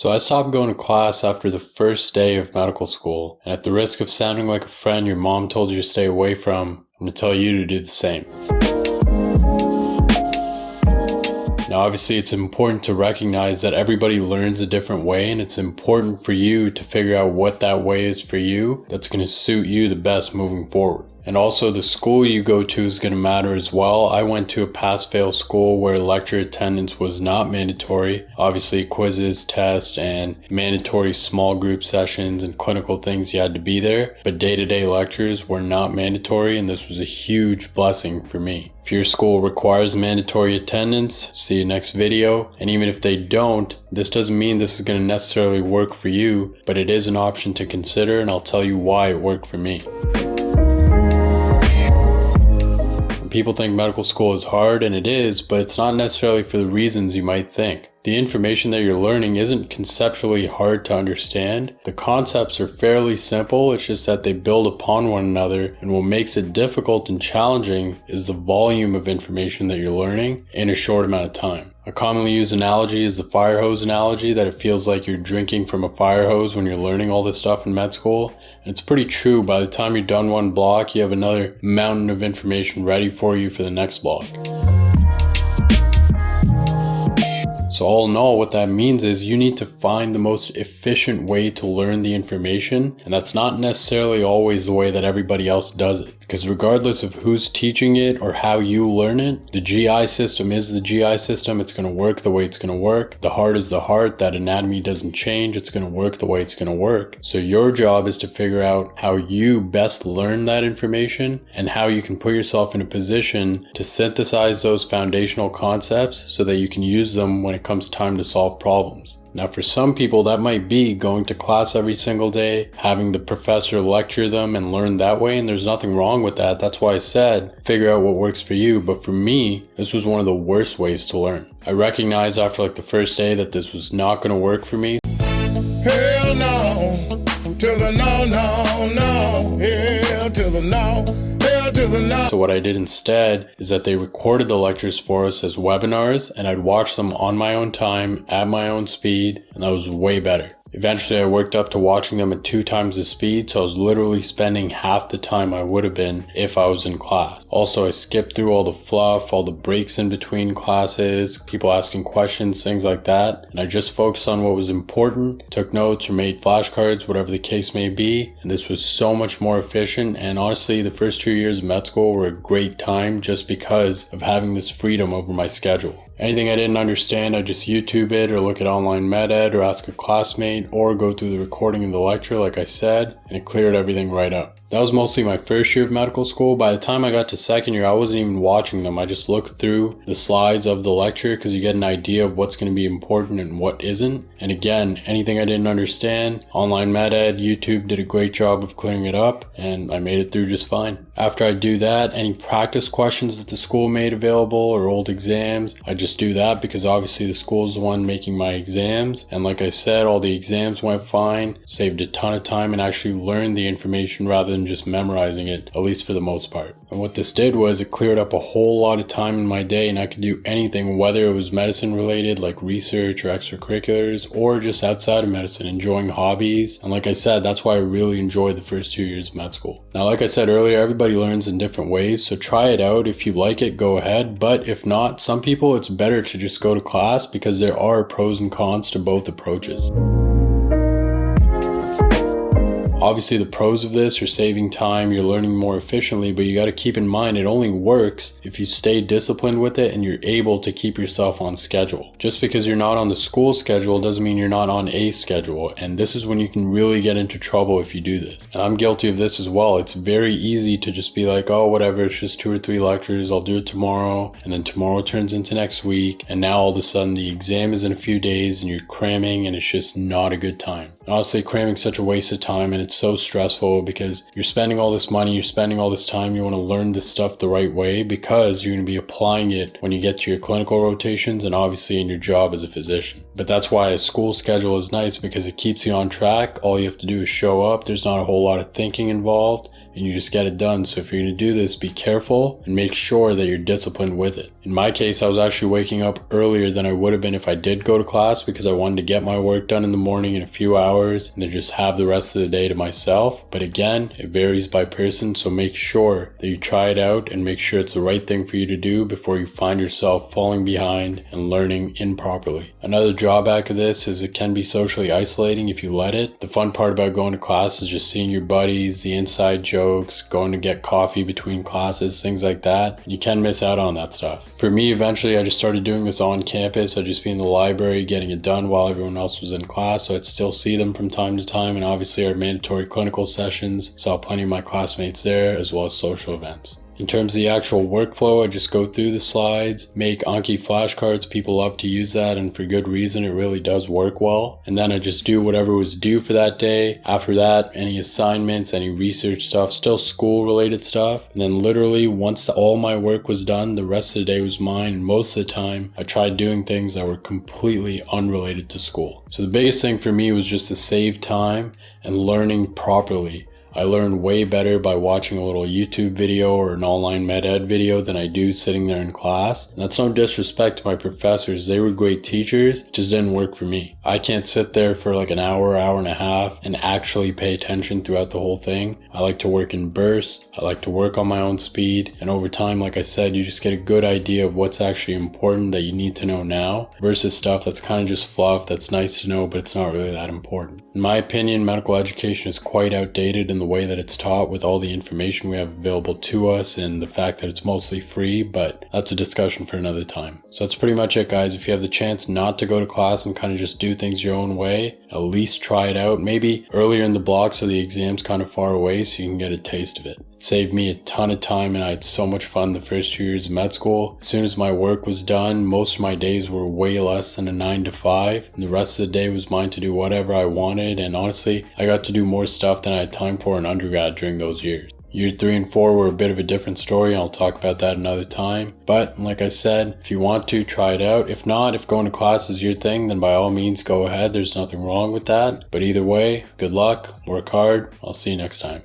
So I stopped going to class after the first day of medical school, and at the risk of sounding like a friend your mom told you to stay away from, I'm going to tell you to do the same. Now obviously it's important to recognize that everybody learns a different way, and it's important for you to figure out what that way is for you that's going to suit you the best moving forward. And also the school you go to is going to matter as well. I went to a pass-fail school where lecture attendance was not mandatory. Obviously quizzes, tests, and mandatory small group sessions and clinical things you had to be there. But day-to-day lectures were not mandatory, and this was a huge blessing for me. If your school requires mandatory attendance, see you next video. And even if they don't, this doesn't mean this is going to necessarily work for you, but it is an option to consider, and I'll tell you why it worked for me. People think medical school is hard, and it is, but it's not necessarily for the reasons you might think. The information that you're learning isn't conceptually hard to understand. The concepts are fairly simple, it's just that they build upon one another, and what makes it difficult and challenging is the volume of information that you're learning in a short amount of time. A commonly used analogy is the fire hose analogy, that it feels like you're drinking from a fire hose when you're learning all this stuff in med school. And it's pretty true. By the time you're done one block, you have another mountain of information ready for you for the next block. So all in all, what that means is you need to find the most efficient way to learn the information, and that's not necessarily always the way that everybody else does it. Because regardless of who's teaching it or how you learn it, the GI system is the GI system. It's going to work the way it's going to work. The heart is the heart. That anatomy doesn't change. It's going to work the way it's going to work. So your job is to figure out how you best learn that information and how you can put yourself in a position to synthesize those foundational concepts so that you can use them when it comes time to solve problems. Now for some people that might be going to class every single day, having the professor lecture them and learn that way, and there's nothing wrong with that. That's why I said figure out what works for you. But for me, this was one of the worst ways to learn. I recognized after like the first day that this was not going to work for me. Hell no, to the no, no, no, hell to the no. So what I did instead is that they recorded the lectures for us as webinars, and I'd watch them on my own time, at my own speed, and that was way better. Eventually I worked up to watching them at 2 times the speed, so I was literally spending half the time I would have been if I was in class. Also, I skipped through all the fluff, all the breaks in between classes, people asking questions, things like that, and I just focused on what was important, took notes or made flashcards, whatever the case may be, and this was so much more efficient. And honestly, the first 2 years of med school were a great time just because of having this freedom over my schedule. Anything I didn't understand, I just YouTube it or look at online med ed or ask a classmate or go through the recording of the lecture like I said, and it cleared everything right up. That was mostly my first year of medical school. By the time I got to second year, I wasn't even watching them. I just looked through the slides of the lecture because you get an idea of what's going to be important and what isn't. And again, anything I didn't understand, online med ed, YouTube did a great job of clearing it up, and I made it through just fine. After I do that, any practice questions that the school made available or old exams, I just do that because obviously the school is the one making my exams. And like I said, all the exams went fine, saved a ton of time, and actually learned the information rather than just memorizing it, at least for the most part. And what this did was it cleared up a whole lot of time in my day, and I could do anything, whether it was medicine related like research or extracurriculars, or just outside of medicine, enjoying hobbies. And like I said, that's why I really enjoyed the first 2 years of med school. Now like I said earlier, everybody learns in different ways, so try it out. If you like it, go ahead, but if not, some people it's better to just go to class because there are pros and cons to both approaches. Obviously the pros of this are saving time, you're learning more efficiently, but you got to keep in mind it only works if you stay disciplined with it and you're able to keep yourself on schedule. Just because you're not on the school schedule doesn't mean you're not on a schedule, and this is when you can really get into trouble if you do this. And I'm guilty of this as well. It's very easy to just be like, oh whatever, it's just 2 or 3 lectures, I'll do it tomorrow, and then tomorrow turns into next week, and now all of a sudden the exam is in a few days and you're cramming, and it's just not a good time. Honestly, cramming is such a waste of time, and it's so stressful because you're spending all this money, you're spending all this time, you want to learn this stuff the right way because you're going to be applying it when you get to your clinical rotations and obviously in your job as a physician. But that's why a school schedule is nice, because it keeps you on track. All you have to do is show up. There's not a whole lot of thinking involved, and you just get it done. So if you're going to do this, be careful and make sure that you're disciplined with it. In my case, I was actually waking up earlier than I would have been if I did go to class because I wanted to get my work done in the morning in a few hours and then just have the rest of the day to myself. But again, it varies by person, so make sure that you try it out and make sure it's the right thing for you to do before you find yourself falling behind and learning improperly. Another drawback of this is it can be socially isolating if you let it. The fun part about going to class is just seeing your buddies, the inside jokes, going to get coffee between classes, things like that. You can miss out on that stuff. For me, eventually I just started doing this on campus. I'd just be in the library getting it done while everyone else was in class, so I'd still see them from time to time, and obviously our mandatory clinical sessions, saw plenty of my classmates there, as well as social events. In terms of the actual workflow, I just go through the slides, make Anki flashcards. People love to use that, and for good reason. It really does work well. And then I just do whatever was due for that day. After that, any assignments, any research stuff, still school related stuff. And then literally once all my work was done, the rest of the day was mine. And most of the time, I tried doing things that were completely unrelated to school. So the biggest thing for me was just to save time and learning properly. I learn way better by watching a little YouTube video or an online med ed video than I do sitting there in class. And that's no disrespect to my professors. They were great teachers. It just didn't work for me. I can't sit there for like an hour, hour and a half and actually pay attention throughout the whole thing. I like to work in bursts. I like to work on my own speed. And over time, like I said, you just get a good idea of what's actually important that you need to know now versus stuff that's kind of just fluff that's nice to know, but it's not really that important. In my opinion, medical education is quite outdated in the way that it's taught with all the information we have available to us and the fact that it's mostly free, but that's a discussion for another time. So that's pretty much it, guys. If you have the chance not to go to class and kind of just do things your own way, at least try it out. Maybe earlier in the block so the exam's kind of far away so you can get a taste of it. It saved me a ton of time and I had so much fun the first 2 years of med school. As soon as my work was done, most of my days were way less than a 9 to 5, and the rest of the day was mine to do whatever I wanted, and honestly, I got to do more stuff than I had time for in undergrad during those years. Year 3 and 4 were a bit of a different story, and I'll talk about that another time. But like I said, if you want to, try it out. If not, if going to class is your thing, then by all means go ahead. There's nothing wrong with that. But either way, good luck, work hard. I'll see you next time.